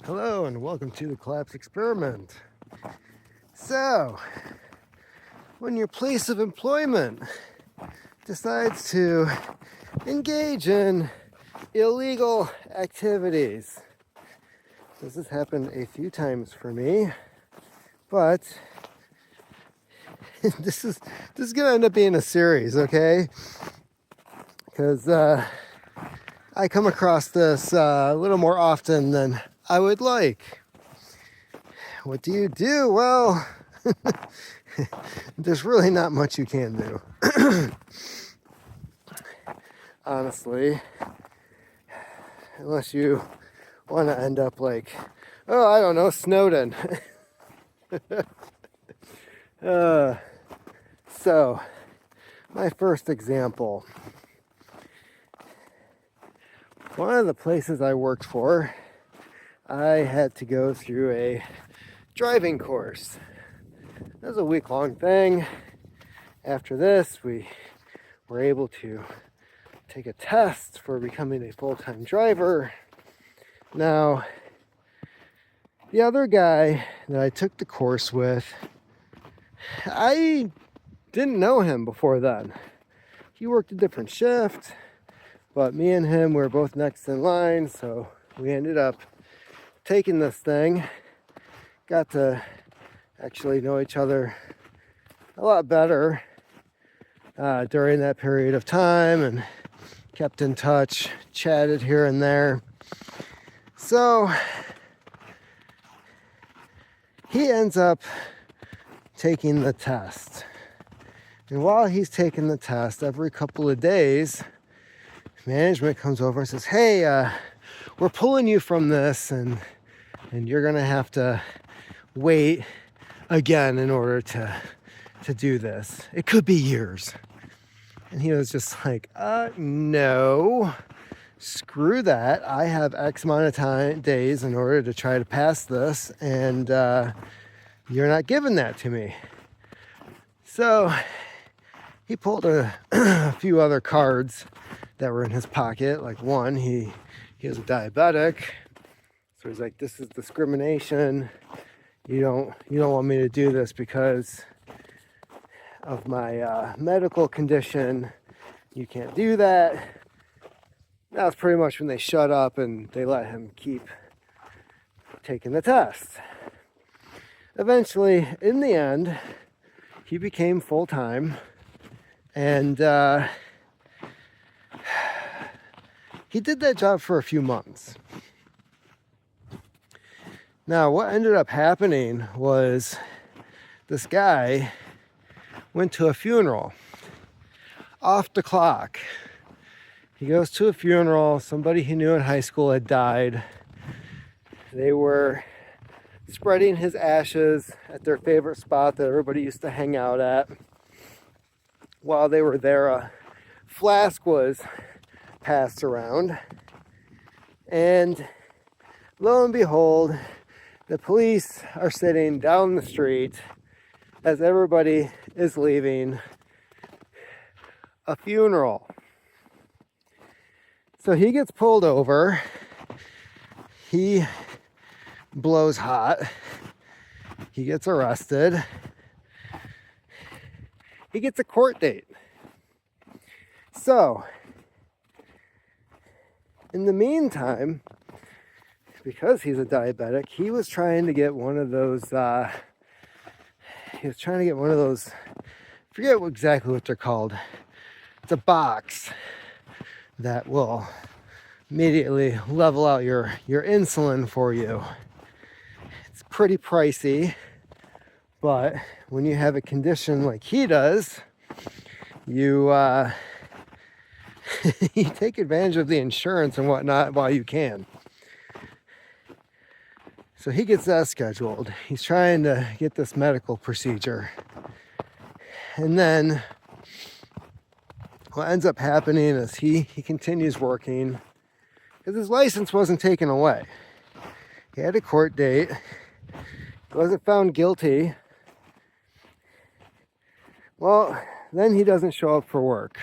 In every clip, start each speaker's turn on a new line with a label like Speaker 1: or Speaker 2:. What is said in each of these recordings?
Speaker 1: Hello and welcome to the Collapse Experiment. So, when your place of employment decides to engage in illegal activities, this has happened a few times for me, but this is gonna end up being a series, okay? Because I come across this a little more often than I would like. What do you do? Well, there's really not much you can do. Honestly, unless you want to end up like, oh, I don't know, Snowden. So, my first example. One of the places I worked for, I had to go through a driving course. It was a week-long thing. After this, we were able to take a test for becoming a full-time driver. Now, the other guy that I took the course with, I didn't know him before then. He worked a different shift, but me and him were both next in line, so we ended up taking this thing. Got to actually know each other a lot better during that period of time and kept in touch, chatted here and there. So he ends up taking the test. And while he's taking the test, every couple of days, management comes over and says, hey, we're pulling you from this and you're going to have to wait again in order to do this. It could be years. And he was just like, no, screw that. I have X amount of days in order to try to pass this, and you're not giving that to me. So he pulled a few other cards that were in his pocket. Like one, he is a diabetic. So he's like, this is discrimination. You don't want me to do this because of my medical condition. You can't do that. That's pretty much when they shut up and they let him keep taking the test. Eventually, in the end, he became full-time, and he did that job for a few months. Now, what ended up happening was this guy went to a funeral off the clock. He goes to a funeral. Somebody he knew in high school had died. They were spreading his ashes at their favorite spot that everybody used to hang out at. While they were there, a flask was passed around. And lo and behold, the police are sitting down the street as everybody is leaving a funeral. So he gets pulled over. He blows hot. He gets arrested. He gets a court date. So, in the meantime, because he's a diabetic, he was trying to get one of those, I forget exactly what they're called. It's a box that will immediately level out your insulin for you. It's pretty pricey, but when you have a condition like he does, you you take advantage of the insurance and whatnot while you can. So he gets that scheduled. He's trying to get this medical procedure. And then what ends up happening is he continues working because his license wasn't taken away. He had a court date. He wasn't found guilty. Well, then he doesn't show up for work.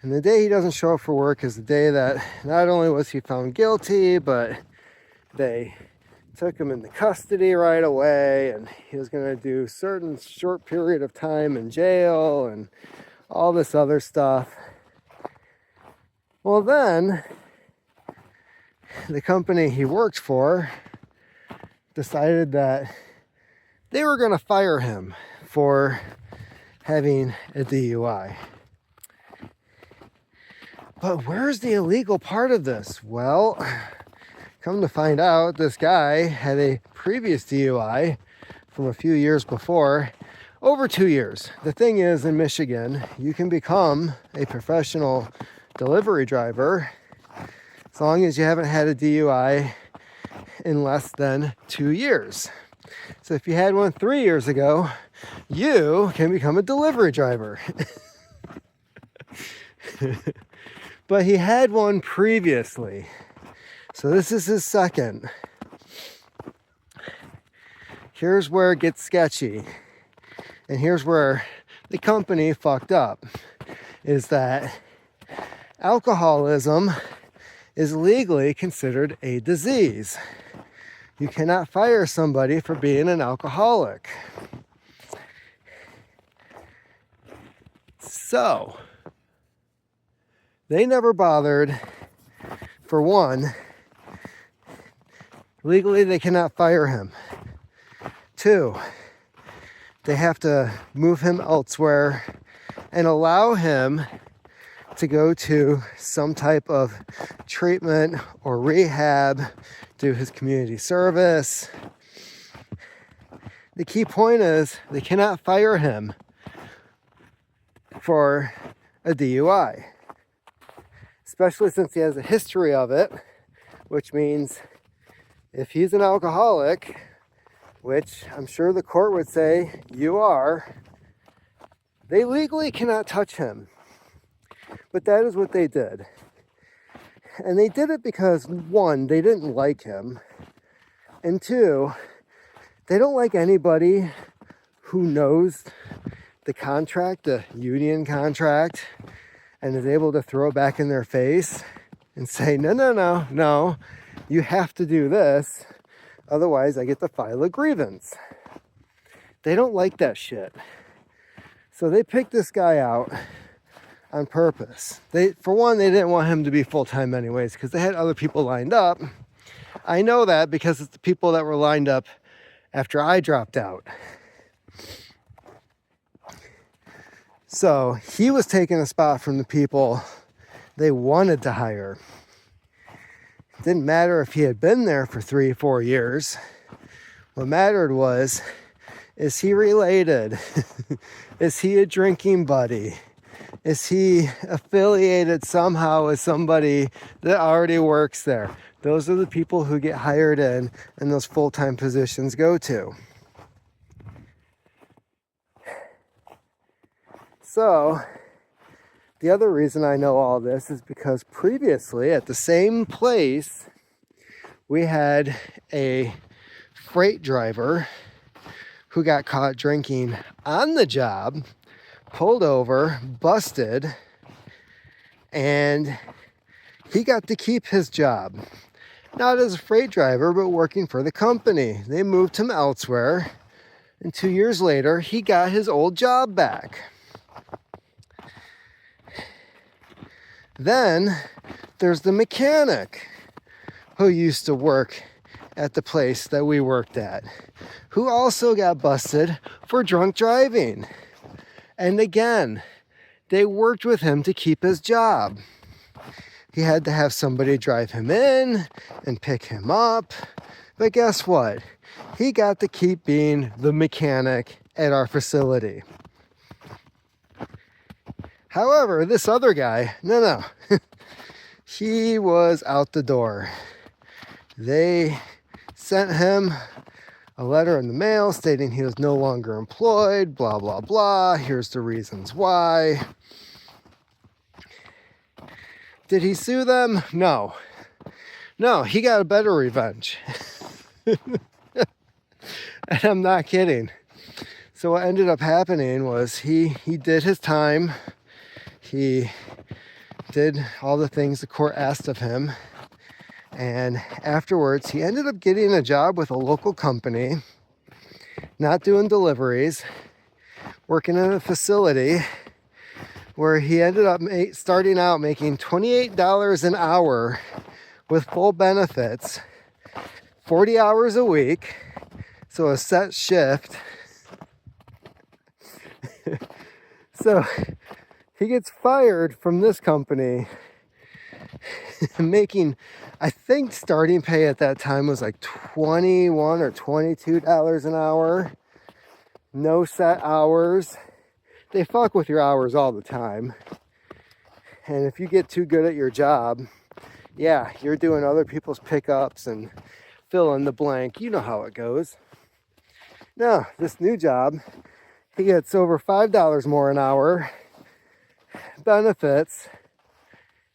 Speaker 1: And the day he doesn't show up for work is the day that not only was he found guilty, but They took him into custody right away, and he was going to do certain short period of time in jail and all this other stuff. Well, then the company he worked for decided that they were going to fire him for having a DUI. But where's the illegal part of this? Well, come to find out, this guy had a previous DUI from a few years before, over 2 years. The thing is, in Michigan, you can become a professional delivery driver as long as you haven't had a DUI in less than 2 years. So if you had one 3 years ago, you can become a delivery driver. But he had one previously. So this is his second. Here's where it gets sketchy. And here's where the company fucked up. Is that alcoholism is legally considered a disease. You cannot fire somebody for being an alcoholic. So, they never bothered. For one, legally they cannot fire him. 2, they have to move him elsewhere and allow him to go to some type of treatment or rehab, do his community service. The key point is they cannot fire him for a DUI, especially since he has a history of it, which means if he's an alcoholic, which I'm sure the court would say you are, they legally cannot touch him. But that is what they did. And they did it because, 1, they didn't like him. And 2, they don't like anybody who knows the contract, the union contract, and is able to throw it back in their face and say, no, you have to do this. Otherwise, I get to file a grievance. They don't like that shit. So they picked this guy out on purpose. For one, they didn't want him to be full-time anyways because they had other people lined up. I know that because it's the people that were lined up after I dropped out. So he was taking a spot from the people they wanted to hire. It didn't matter if he had been there for 3-4 years. What mattered was, is he related? Is he a drinking buddy? Is he affiliated somehow with somebody that already works there? Those are the people who get hired in and those full-time positions go to. So, the other reason I know all this is because previously at the same place, we had a freight driver who got caught drinking on the job, pulled over, busted, and he got to keep his job. Not as a freight driver, but working for the company. They moved him elsewhere, and 2 years later, he got his old job back. Then there's the mechanic who used to work at the place that we worked at, who also got busted for drunk driving. And again, they worked with him to keep his job. He had to have somebody drive him in and pick him up. But guess what? He got to keep being the mechanic at our facility. However, this other guy, no. He was out the door. They sent him a letter in the mail stating he was no longer employed, blah, blah, blah. Here's the reasons why. Did he sue them? No. No, he got a better revenge. And I'm not kidding. So what ended up happening was he did his time. He did all the things the court asked of him. And afterwards, he ended up getting a job with a local company, not doing deliveries, working in a facility where he ended up starting out making $28 an hour with full benefits, 40 hours a week, so a set shift. So he gets fired from this company making, I think starting pay at that time was like $21 or $22 an hour. No set hours. They fuck with your hours all the time. And if you get too good at your job, yeah, you're doing other people's pickups and fill in the blank. You know how it goes. Now, this new job, he gets over $5 more an hour, benefits,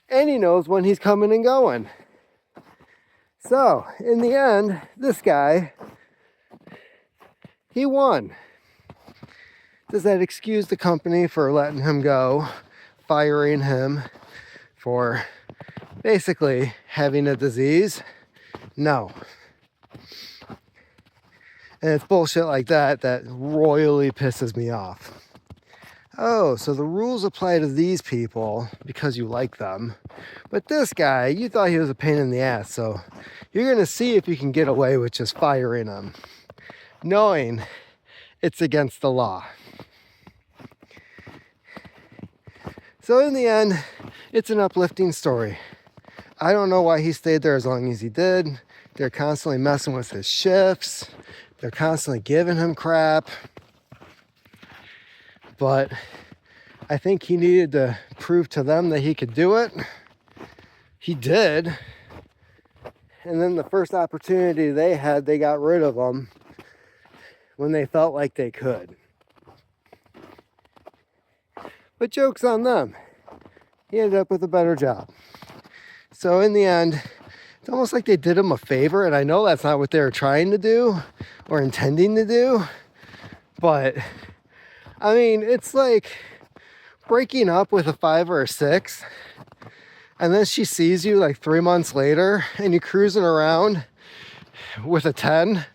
Speaker 1: and he knows when he's coming and going. So, in the end, this guy, he won. Does that excuse the company for letting him go, firing him for basically having a disease? No. And it's bullshit like that that royally pisses me off. Oh, so the rules apply to these people because you like them. But this guy, you thought he was a pain in the ass, so you're going to see if you can get away with just firing him, knowing it's against the law. So in the end, it's an uplifting story. I don't know why he stayed there as long as he did. They're constantly messing with his shifts. They're constantly giving him crap. But I think he needed to prove to them that he could do it. He did. And then the first opportunity they had, they got rid of him when they felt like they could. But joke's on them. He ended up with a better job. So in the end, it's almost like they did him a favor. And I know that's not what they were trying to do or intending to do. But I mean, it's like breaking up with a 5 or a 6, and then she sees you like 3 months later and you're cruising around with a 10.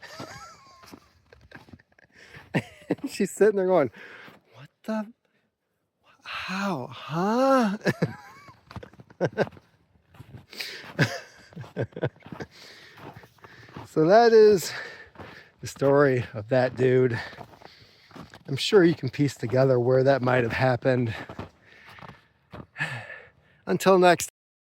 Speaker 1: And she's sitting there going, what the, how, huh? So that is the story of that dude. I'm sure you can piece together where that might have happened. Until next